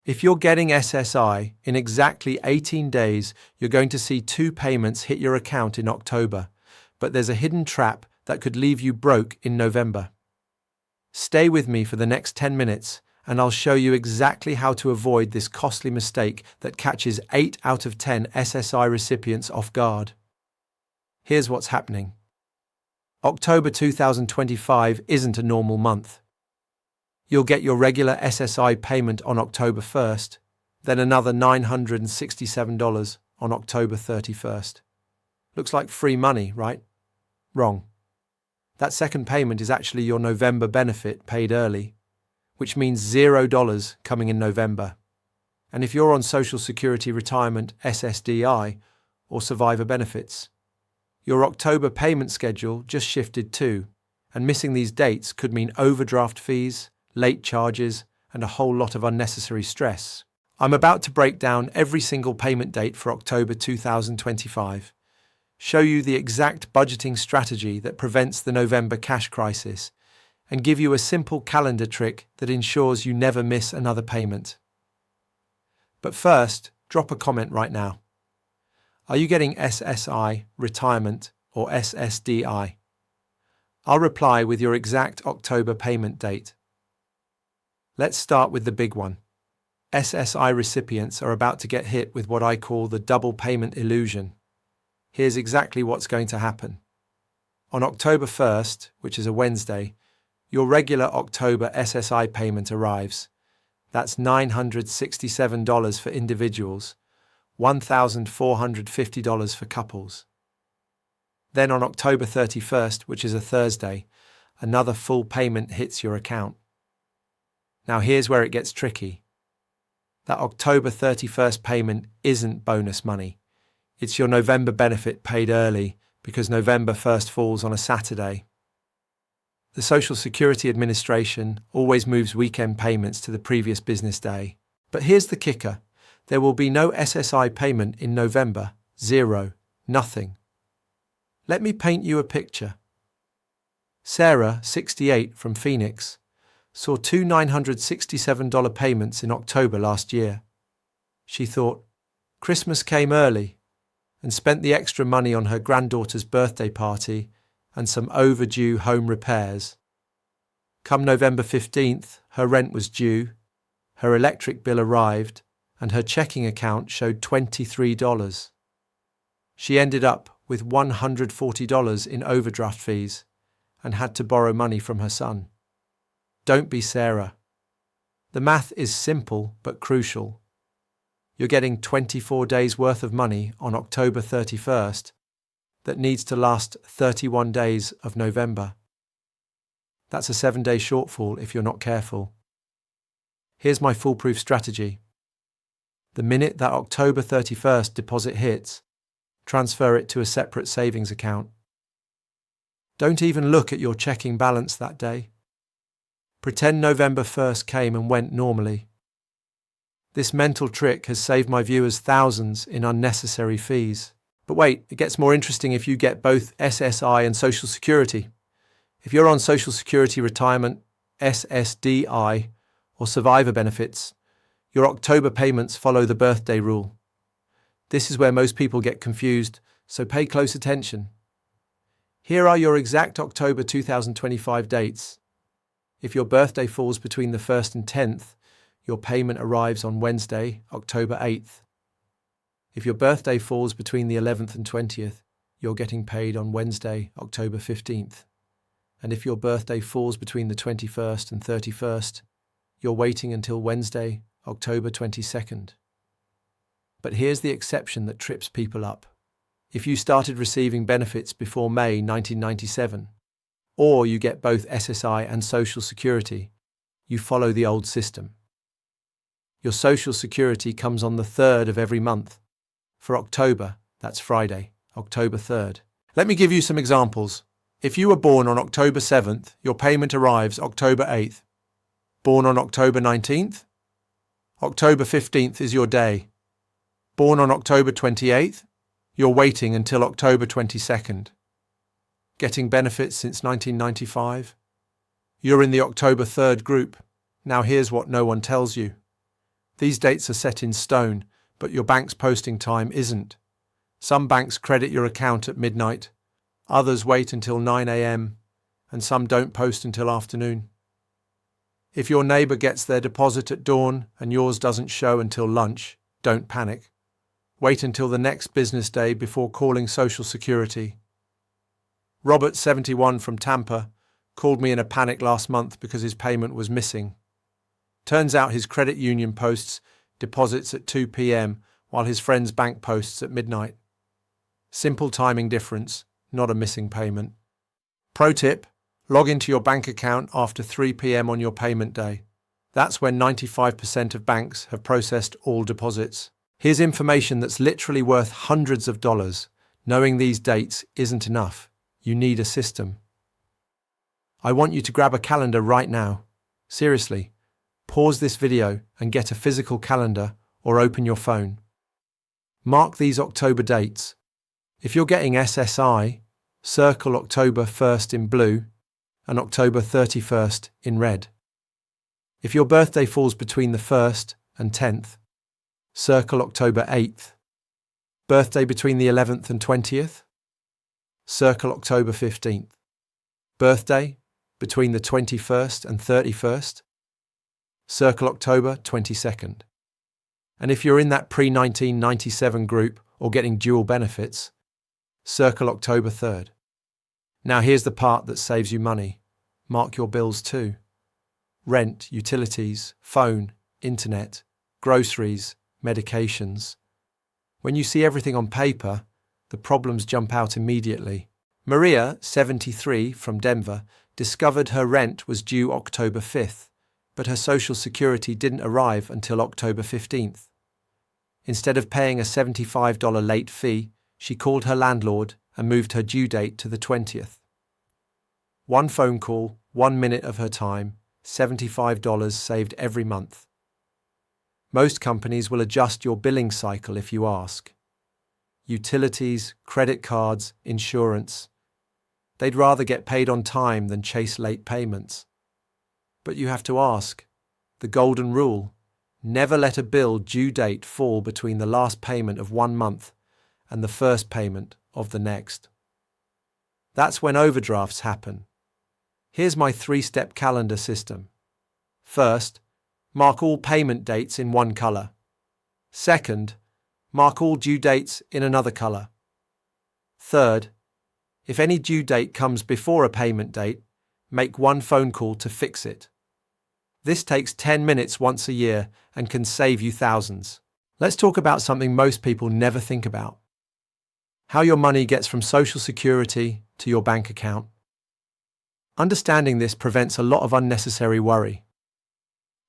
If you're getting SSI, in exactly 18 days, you're going to see 2 payments hit your account in October, but there's a hidden trap that could leave you broke in November. Stay with me for the next 10 minutes, and I'll show you exactly how to avoid this costly mistake that catches 8 out of 10 SSI recipients off guard. Here's what's happening. October 2025 isn't a normal month. You'll get your regular SSI payment on October 1st, then another $967 on October 31st. Looks like free money, right? Wrong. That second payment is actually your November benefit paid early, which means $0 coming in November. And if you're on Social Security Retirement SSDI or Survivor Benefits, your October payment schedule just shifted too, and missing these dates could mean overdraft fees, late charges, and a whole lot of unnecessary stress. I'm about to break down every single payment date for October 2025, show you the exact budgeting strategy that prevents the November cash crisis, and give you a simple calendar trick that ensures you never miss another payment. But first, drop a comment right now. Are you getting SSI, Retirement, or SSDI? I'll reply with your exact October payment date. Let's start with the big one. SSI recipients are about to get hit with what I call the double payment illusion. Here's exactly what's going to happen. On October 1st, which is a Wednesday, your regular October SSI payment arrives. That's $967 for individuals, $1,450 for couples. Then on October 31st, which is a Thursday, another full payment hits your account. Now here's where it gets tricky. That October 31st payment isn't bonus money. It's your November benefit paid early because November 1st falls on a Saturday. The Social Security Administration always moves weekend payments to the previous business day. But here's the kicker. There will be no SSI payment in November. Zero. Nothing. Let me paint you a picture. Sarah, 68, from Phoenix, saw 2 $967 payments in October last year. She thought, Christmas came early, and spent the extra money on her granddaughter's birthday party and some overdue home repairs. Come November 15th, her rent was due, her electric bill arrived, and her checking account showed $23. She ended up with $140 in overdraft fees and had to borrow money from her son. Don't be Sarah. The math is simple but crucial. You're getting 24 days worth of money on October 31st that needs to last 31 days of November. That's a 7-day shortfall if you're not careful. Here's my foolproof strategy. The minute that October 31st deposit hits, transfer it to a separate savings account. Don't even look at your checking balance that day. Pretend November 1st came and went normally. This mental trick has saved my viewers thousands in unnecessary fees. But wait, it gets more interesting if you get both SSI and Social Security. If you're on Social Security Retirement, SSDI, or Survivor Benefits, your October payments follow the birthday rule. This is where most people get confused, so pay close attention. Here are your exact October 2025 dates. If your birthday falls between the 1st and 10th, your payment arrives on Wednesday, October 8th. If your birthday falls between the 11th and 20th, you're getting paid on Wednesday, October 15th. And if your birthday falls between the 21st and 31st, you're waiting until Wednesday, October 22nd. But here's the exception that trips people up. If you started receiving benefits before May 1997, or you get both SSI and Social Security, you follow the old system. Your Social Security comes on the 3rd of every month. For October, that's Friday, October 3rd. Let me give you some examples. If you were born on October 7th, your payment arrives October 8th. Born on October 19th? October 15th is your day. Born on October 28th? You're waiting until October 22nd. Getting benefits since 1995? You're in the October 3rd group. Now here's what no one tells you. These dates are set in stone, but your bank's posting time isn't. Some banks credit your account at midnight, others wait until 9 a.m., and some don't post until afternoon. If your neighbour gets their deposit at dawn and yours doesn't show until lunch, don't panic. Wait until the next business day before calling Social Security. Robert, 71, from Tampa, called me in a panic last month because his payment was missing. Turns out his credit union posts deposits at 2 p.m. while his friend's bank posts at midnight. Simple timing difference, not a missing payment. Pro tip: log into your bank account after 3 p.m. on your payment day. That's when 95% of banks have processed all deposits. Here's information that's literally worth hundreds of dollars. Knowing these dates isn't enough. You need a system. I want you to grab a calendar right now. Seriously, pause this video and get a physical calendar or open your phone. Mark these October dates. If you're getting SSI, circle October 1st in blue and October 31st in red. If your birthday falls between the 1st and 10th, circle October 8th. Birthday between the 11th and 20th, circle October 15th. Birthday between the 21st and 31st, circle October 22nd. And if you're in that pre-1997 group or getting dual benefits, circle October 3rd. Now here's the part that saves you money. Mark your bills too. Rent, utilities, phone, internet, groceries, medications. When you see everything on paper, the problems jump out immediately. Maria, 73, from Denver, discovered her rent was due October 5th, but her Social Security didn't arrive until October 15th. Instead of paying a $75 late fee, she called her landlord and moved her due date to the 20th. One phone call, 1 minute of her time, $75 saved every month. Most companies will adjust your billing cycle if you ask. Utilities, credit cards, insurance. They'd rather get paid on time than chase late payments. But you have to ask. The golden rule: never let a bill due date fall between the last payment of 1 month and the first payment of the next. That's when overdrafts happen. Here's my 3-step calendar system. First, mark all payment dates in one color. Second, mark all due dates in another color. Third, if any due date comes before a payment date, make one phone call to fix it. This takes 10 minutes once a year and can save you thousands. Let's talk about something most people never think about: how your money gets from Social Security to your bank account. Understanding this prevents a lot of unnecessary worry.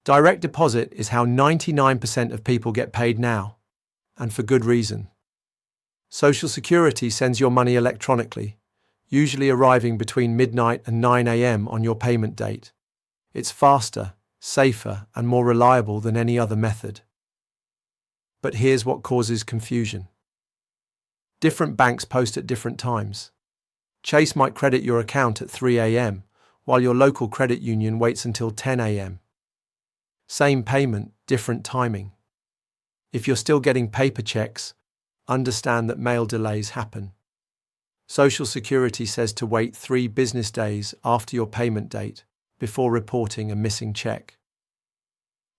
Direct deposit is how 99% of people get paid now, and for good reason. Social Security sends your money electronically, usually arriving between midnight and 9 a.m. on your payment date. It's faster, safer, and more reliable than any other method. But here's what causes confusion. Different banks post at different times. Chase might credit your account at 3 a.m., while your local credit union waits until 10 a.m. Same payment, different timing. If you're still getting paper checks, understand that mail delays happen. Social Security says to wait 3 business days after your payment date before reporting a missing check.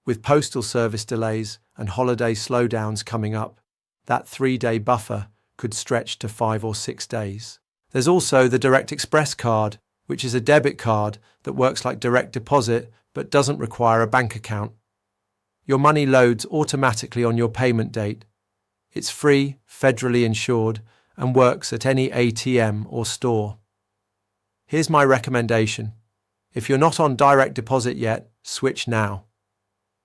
With postal service delays and holiday slowdowns coming up, that 3-day buffer could stretch to 5 or 6 days. There's also the Direct Express card, which is a debit card that works like direct deposit but doesn't require a bank account. Your money loads automatically on your payment date. It's free, federally insured, and works at any ATM or store. Here's my recommendation. If you're not on direct deposit yet, switch now.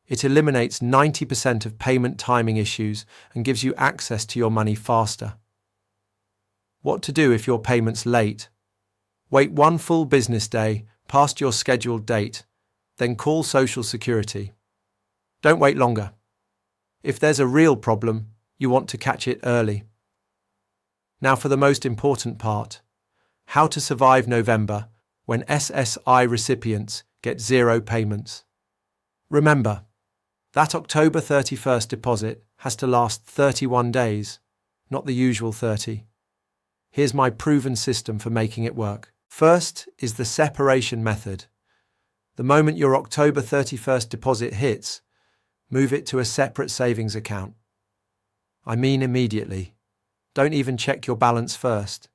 It eliminates 90% of payment timing issues and gives you access to your money faster. What to do if your payment's late? Wait 1 full business day past your scheduled date, then call Social Security. Don't wait longer. If there's a real problem, you want to catch it early. Now for the most important part: how to survive November when SSI recipients get 0 payments. Remember, That October 31st deposit has to last 31 days, not the usual 30. Here's my proven system for making it work. First is the separation method. The moment your October 31st deposit hits, move it to a separate savings account. I mean immediately. Don't even check your balance first.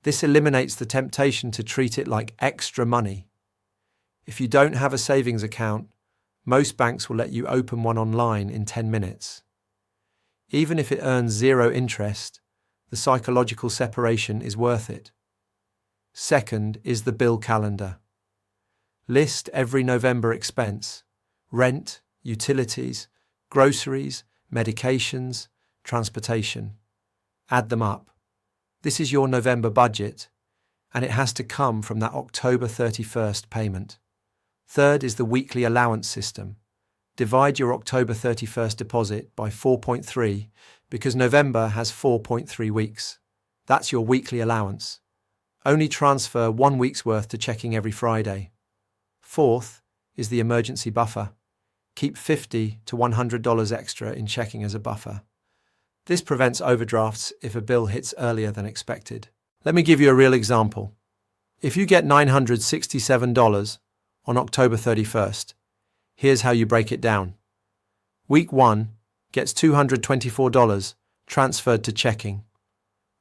This eliminates the temptation to treat it like extra money. If you don't have a savings account, most banks will let you open one online in 10 minutes. Even if it earns 0 interest, the psychological separation is worth it. Second is the bill calendar. List every November expense: rent, utilities, groceries, medications, transportation. Add them up. This is your November budget, and it has to come from that October 31st payment. Third is the weekly allowance system. Divide your October 31st deposit by 4.3 because November has 4.3 weeks. That's your weekly allowance. Only transfer 1 week's worth to checking every Friday. Fourth is the emergency buffer. Keep $50 to $100 extra in checking as a buffer. This prevents overdrafts if a bill hits earlier than expected. Let me give you a real example. If you get $967 on October 31st, here's how you break it down. Week 1 gets $224 transferred to checking.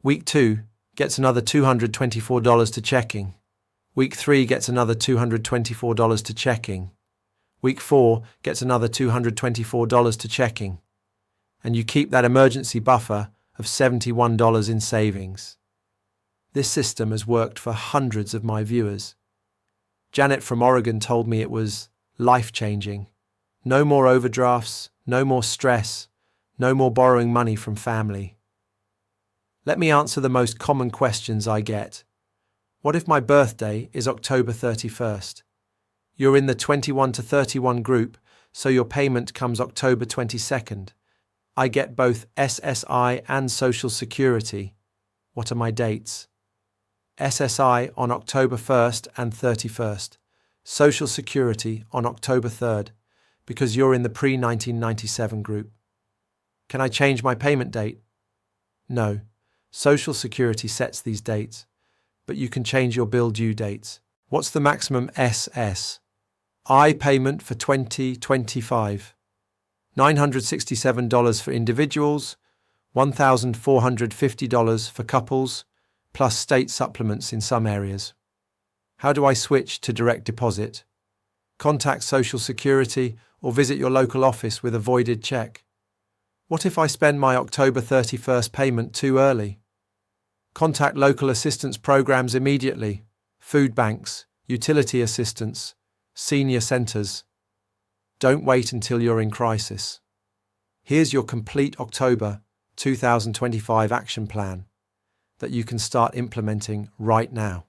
Week 2 gets another $224 to checking. Week 3 gets another $224 to checking. Week 4 gets another $224 to checking. And you keep that emergency buffer of $71 in savings. This system has worked for hundreds of my viewers. Janet from Oregon told me it was life-changing. No more overdrafts, no more stress, no more borrowing money from family. Let me answer the most common questions I get. What if my birthday is October 31st? You're in the 21 to 31 group, so your payment comes October 22nd. I get both SSI and Social Security. What are my dates? SSI on October 1st and 31st. Social Security on October 3rd, because you're in the pre-1997 group. Can I change my payment date? No. Social Security sets these dates, but you can change your bill due dates. What's the maximum SSI payment for 2025? $967 for individuals, $1,450 for couples, plus state supplements in some areas. How do I switch to direct deposit? Contact Social Security or visit your local office with a voided check. What if I spend my October 31st payment too early? Contact local assistance programs immediately: food banks, utility assistance, senior centres. Don't wait until you're in crisis. Here's your complete October 2025 action plan that you can start implementing right now.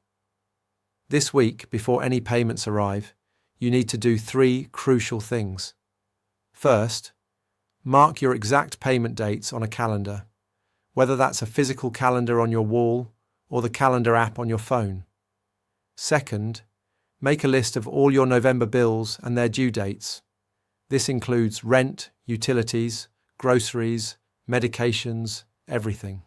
This week, before any payments arrive, you need to do 3 crucial things. First, mark your exact payment dates on a calendar, whether that's a physical calendar on your wall or the calendar app on your phone. Second, make a list of all your November bills and their due dates. This includes rent, utilities, groceries, medications, everything.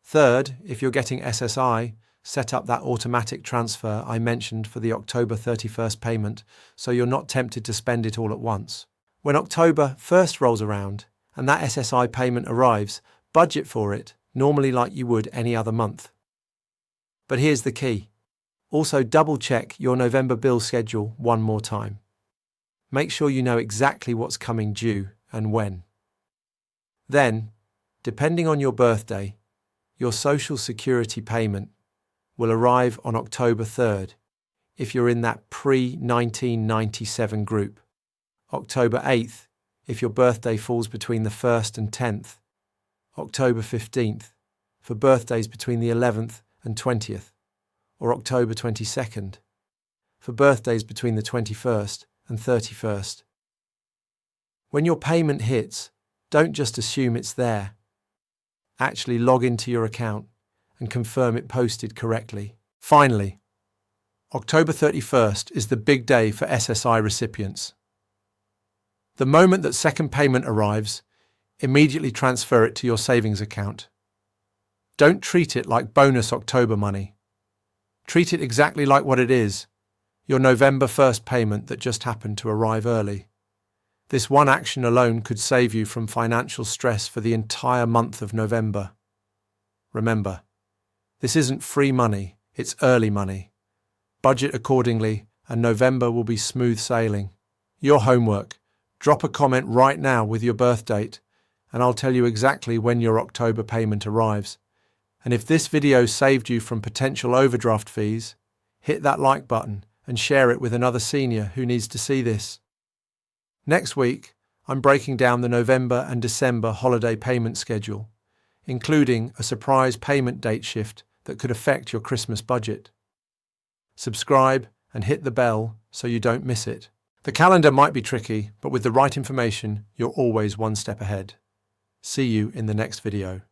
Third, if you're getting SSI, set up that automatic transfer I mentioned for the October 31st payment so you're not tempted to spend it all at once. When October 1st rolls around and that SSI payment arrives, budget for it, normally like you would any other month. But here's the key. Also double-check your November bill schedule one more time. Make sure you know exactly what's coming due and when. Then, depending on your birthday, your Social Security payment will arrive on October 3rd if you're in that pre-1997 group, October 8th if your birthday falls between the 1st and 10th, October 15th for birthdays between the 11th and 20th, or October 22nd for birthdays between the 21st and 31st. When your payment hits, don't just assume it's there. Actually log into your account and confirm it posted correctly. Finally, October 31st is the big day for SSI recipients. The moment that second payment arrives, immediately transfer it to your savings account. Don't treat it like bonus October money. Treat it exactly like what it is, your November 1st payment that just happened to arrive early. This one action alone could save you from financial stress for the entire month of November. Remember, this isn't free money, it's early money. Budget accordingly, and November will be smooth sailing. Your homework: drop a comment right now with your birth date, and I'll tell you exactly when your October payment arrives. And if this video saved you from potential overdraft fees, hit that like button and share it with another senior who needs to see this. Next week, I'm breaking down the November and December holiday payment schedule, including a surprise payment date shift that could affect your Christmas budget. Subscribe and hit the bell so you don't miss it. The calendar might be tricky, but with the right information, you're always one step ahead. See you in the next video.